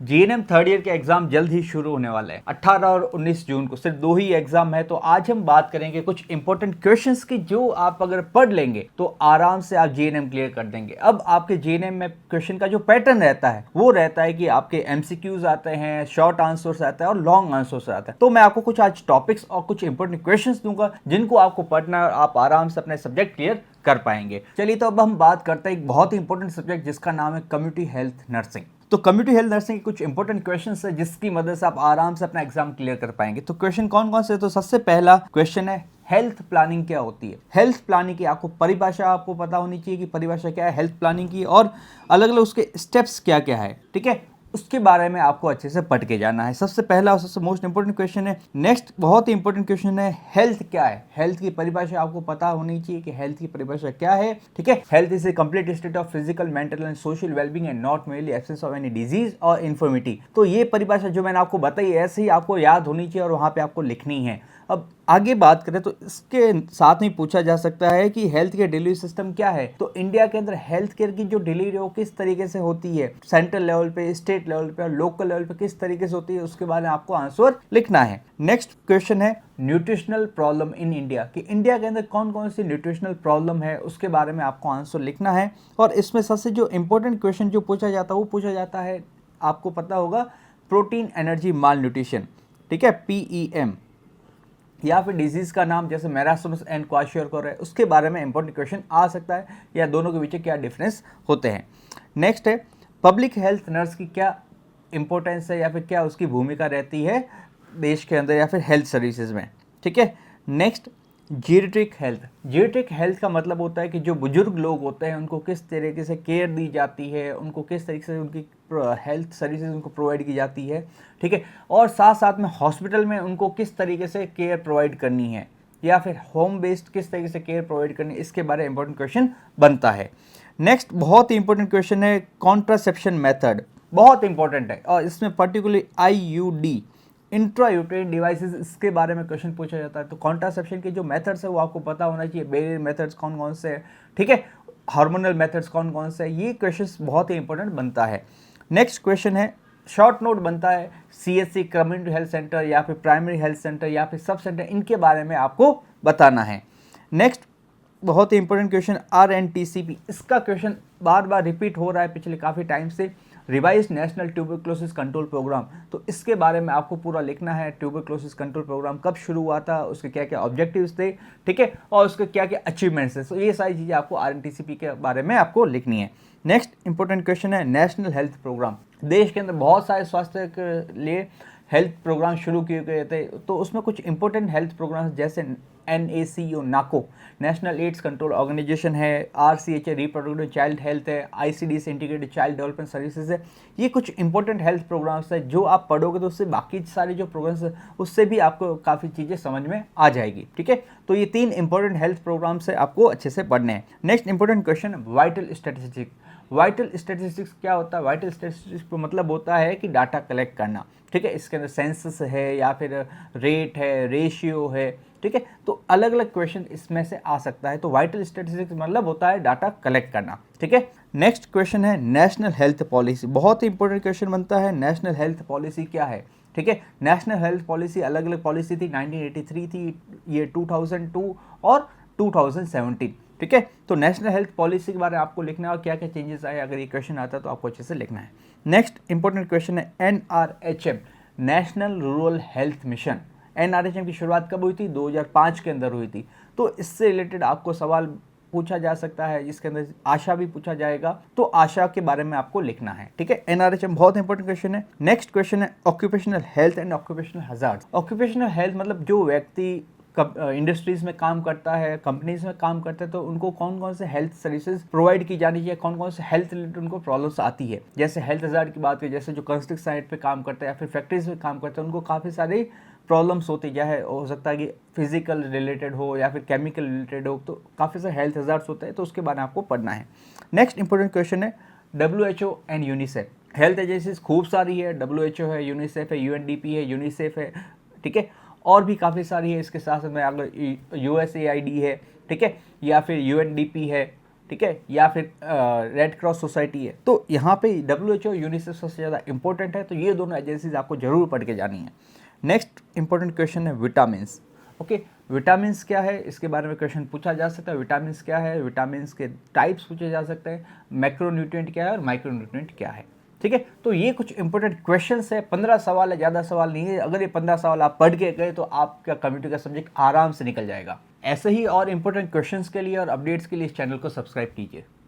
GNM third year के exam जल्द ही शुरू होने वाले हैं 18 और 19 जून को। सिर्फ 2 ही एग्जाम है, तो आज हम बात करेंगे कुछ इंपॉर्टेंट क्वेश्चंस की जो आप अगर पढ़ लेंगे तो आराम से आप जीएनएम क्लियर कर देंगे। अब आपके जीएनएम में क्वेश्चन का जो पैटर्न रहता है वो रहता है कि आपके एमसीक्यूज आते हैं, शॉर्ट आंसर्स आते हैं और लॉन्ग आंसर्स आते हैं। तो मैं आपको कुछ आज टॉपिक्स और कुछ इंपॉर्टेंट क्वेश्चन दूंगा जिनको आपको पढ़ना और आप आराम से अपने सब्जेक्ट क्लियर कर पाएंगे। चलिए तो अब हम बात करते हैं एक बहुत ही इंपॉर्टेंट सब्जेक्ट जिसका नाम है कम्युनिटी हेल्थ नर्सिंग। तो कम्युनिटी हेल्थ नर्सिंग के कुछ इंपॉर्टेंट क्वेश्चंस है जिसकी मदद से आप आराम से अपना एग्जाम क्लियर कर पाएंगे। तो क्वेश्चन कौन कौन से है? तो सबसे पहला क्वेश्चन है, हेल्थ प्लानिंग क्या होती है? हेल्थ प्लानिंग की आपको परिभाषा आपको पता होनी चाहिए कि परिभाषा क्या है हेल्थ प्लानिंग की, और अलग अलग उसके स्टेप्स क्या क्या है, ठीक है, उसके बारे में आपको अच्छे से पढ़ के जाना है। सबसे पहला और सबसे मोस्ट इंपोर्टेंट क्वेश्चन है। नेक्स्ट बहुत ही इंपॉर्टेंट क्वेश्चन है, हेल्थ क्या है? हेल्थ की परिभाषा आपको पता होनी चाहिए कि हेल्थ की परिभाषा क्या है, ठीक है। Health is a complete state of physical, mental and social wellbeing and not merely absence of any disease और इन्फॉर्मिटी। तो ये परिभाषा जो मैंने आपको बताई ऐसे ही आपको याद होनी चाहिए और वहां पे आपको लिखनी है। अब आगे बात करें तो इसके साथ में पूछा जा सकता है कि हेल्थ केयर डिलीवरी सिस्टम क्या है। तो इंडिया के अंदर हेल्थ केयर की जो डिलीवरी वो किस तरीके से होती है, सेंट्रल लेवल पे, स्टेट लेवल पे और लोकल लेवल पे किस तरीके से होती है, उसके बारे में आपको आंसर लिखना है। नेक्स्ट क्वेश्चन है, न्यूट्रिशनल प्रॉब्लम इन इंडिया, कि इंडिया के अंदर कौन कौन सी न्यूट्रिशनल प्रॉब्लम है उसके बारे में आपको आंसर लिखना है। और इसमें सबसे जो इंपॉर्टेंट क्वेश्चन जो पूछा जाता है वो पूछा जाता है, आपको पता होगा, प्रोटीन एनर्जी माल न्यूट्रिशन, ठीक है, PEM, या फिर डिजीज का नाम जैसे मैरास्मस एंड क्वाशियोरकर है, उसके बारे में इंपॉर्टेंट क्वेश्चन आ सकता है, या दोनों के बीच क्या डिफरेंस होते हैं। नेक्स्ट है, पब्लिक हेल्थ नर्स की क्या इंपॉर्टेंस है या फिर क्या उसकी भूमिका रहती है देश के अंदर या फिर हेल्थ सर्विसेज में, ठीक है। Next, geriatric health. Geriatric health का मतलब होता है कि जो बुजुर्ग लोग होते हैं उनको किस तरीके से केयर दी जाती है, उनको किस तरीके से उनकी हेल्थ सर्विसेज उनको प्रोवाइड की जाती है, ठीक है, और साथ साथ में हॉस्पिटल में उनको किस तरीके से केयर प्रोवाइड करनी है या फिर होम बेस्ड किस तरीके से केयर प्रोवाइड करनी है, इसके बारे में इंपॉर्टेंट क्वेश्चन बनता है। नेक्स्ट बहुत ही इंपॉर्टेंट क्वेश्चन है, कॉन्ट्रासेप्शन मेथड, बहुत इंपॉर्टेंट है और इसमें पर्टिकुलरली IUD, इंट्रायूटेरिन डिवाइसेस, इसके बारे में क्वेश्चन पूछा जाता है। तो कॉन्ट्रासेप्शन के जो मेथड्स है वो आपको पता होना चाहिए, बेरियर मेथड्स कौन कौन से हैं, ठीक है, हार्मोनल मेथड्स कौन कौन से हैं, ये क्वेश्चंस बहुत ही इंपॉर्टेंट बनता है। नेक्स्ट क्वेश्चन है, शॉर्ट नोट बनता है, CHC कम्युनिटी हेल्थ सेंटर या फिर प्राइमरी हेल्थ सेंटर या फिर सब सेंटर, इनके बारे में आपको बताना है। नेक्स्ट बहुत ही इंपॉर्टेंट क्वेश्चन, RNTCP, इसका क्वेश्चन बार बार रिपीट हो रहा है पिछले काफ़ी टाइम से, revise national tuberculosis control programme. तो इसके बारे में आपको पूरा लिखना है, ट्यूबरक्लोसिस कंट्रोल प्रोग्राम कब शुरू हुआ था, उसके क्या क्या ऑब्जेक्टिव्स थे, ठीक है, और उसके क्या क्या अचीवमेंट्स है। तो ये सारी चीज़ें आपको RNTCP के बारे में आपको लिखनी है। नेक्स्ट इंपॉर्टेंट क्वेश्चन है, नेशनल हेल्थ प्रोग्राम। देश के अंदर बहुत सारे स्वास्थ्य के लिए हेल्थ प्रोग्राम शुरू किए गए थे, तो उसमें कुछ इंपॉर्टेंट हेल्थ प्रोग्राम्स जैसे NACO, नाको, नेशनल एड्स कंट्रोल ऑर्गेनाइजेशन है, RCHA रिप्रोडक्टिव चाइल्ड हेल्थ है, ICDS integrated child development services है, ये कुछ इंपॉर्टेंट हेल्थ प्रोग्राम्स है जो आप पढ़ोगे तो उससे बाकी सारे जो प्रोग्राम्स है उससे भी आपको काफ़ी चीज़ें समझ में आ जाएगी, ठीक है। तो ये 3 इंपॉर्टेंट हेल्थ प्रोग्राम्स है, आपको अच्छे से पढ़ने हैं। Next important question, vital statistics. Vital statistics क्या होता है? वाइटल स्टैटिस्टिक्स का मतलब होता है कि डाटा कलेक्ट करना, ठीक है, इसके अंदर सेंसस है या फिर रेट है, रेशियो है, ठीक है, तो अलग अलग क्वेश्चन इसमें से आ सकता है। तो वाइटल स्टैटिस्टिक्स मतलब होता है डाटा कलेक्ट करना, ठीक है। नेक्स्ट क्वेश्चन है, नेशनल हेल्थ पॉलिसी, बहुत ही इंपॉर्टेंट क्वेश्चन बनता है, नेशनल हेल्थ पॉलिसी क्या है, ठीक है। नेशनल हेल्थ पॉलिसी अलग अलग पॉलिसी थी, 1983 थी, ये 2002 और 2017, ठीक है। तो नेशनल हेल्थ पॉलिसी के बारे में आपको लिखना है और क्या क्या चेंजेस आए, अगर ये क्वेश्चन आता है तो आपको अच्छे से लिखना है। नेक्स्ट इंपॉर्टेंट क्वेश्चन है, NRHM, national rural health mission. NRHM की शुरुआत कब हुई थी? 2005 के अंदर हुई थी। तो इससे रिलेटेड आपको सवाल पूछा जा सकता है, जिसके अंदर आशा भी पूछा जाएगा, तो आशा के बारे में आपको लिखना है, ठीक है। NRHM बहुत इंपॉर्टेंट क्वेश्चन है। नेक्स्ट क्वेश्चन है, occupational health and occupational hazard. Occupational health मतलब जो व्यक्ति इंडस्ट्रीज में काम करता है, कंपनीज में काम करते हैं, तो उनको कौन कौन से हेल्थ सर्विसेज प्रोवाइड की जानी चाहिए, कौन कौन से हेल्थ रिलेटेड उनको प्रॉब्लम्स आती है। जैसे हेल्थ हजार्ड की बात करें, जैसे जो कंस्ट्रक्शन साइट पे काम करते हैं या फिर फैक्ट्रीज में काम करते हैं, उनको काफ़ी सारी प्रॉब्लम्स होती है, हो सकता है कि फिजिकल रिलेटेड हो या फिर केमिकल रिलेटेड हो, तो काफ़ी सारे हेल्थ हजार्ड्स होते हैं, तो उसके बारे में आपको पढ़ना है। नेक्स्ट इंपॉर्टेंट क्वेश्चन है, WHO and UNICEF. Health agencies खूब सारी है, WHO है, यूनिसेफ है, UNDP है, यूनिसेफ है, ठीक है, और भी काफ़ी सारी है। इसके साथ में अगर USAID है, ठीक है, या फिर UNDP है, ठीक है, या फिर रेड क्रॉस सोसाइटी है। तो यहाँ पे WHO यूनिसेफ सबसे ज़्यादा इंपॉर्टेंट है, तो ये दोनों एजेंसीज आपको जरूर पढ़ के जानी है। नेक्स्ट इंपॉर्टेंट क्वेश्चन है विटामिन्स। ओके, विटामिन्स क्या है, इसके बारे में क्वेश्चन पूछा जा सकता है। विटामिन्स क्या है, विटामिन्स के टाइप्स पूछे जा सकते हैं, मैक्रोन्यूट्रिएंट क्या है और माइक्रोन्यूट्रिएंट क्या है। ठीक है, तो ये कुछ इंपॉर्टेंट क्वेश्चंस है। 15 सवाल है, ज़्यादा सवाल नहीं है। अगर ये 15 सवाल आप पढ़ के गए तो आपका कंप्यूटर का सब्जेक्ट आराम से निकल जाएगा। ऐसे ही और इंपॉर्टेंट क्वेश्चंस के लिए और अपडेट्स के लिए इस चैनल को सब्सक्राइब कीजिए।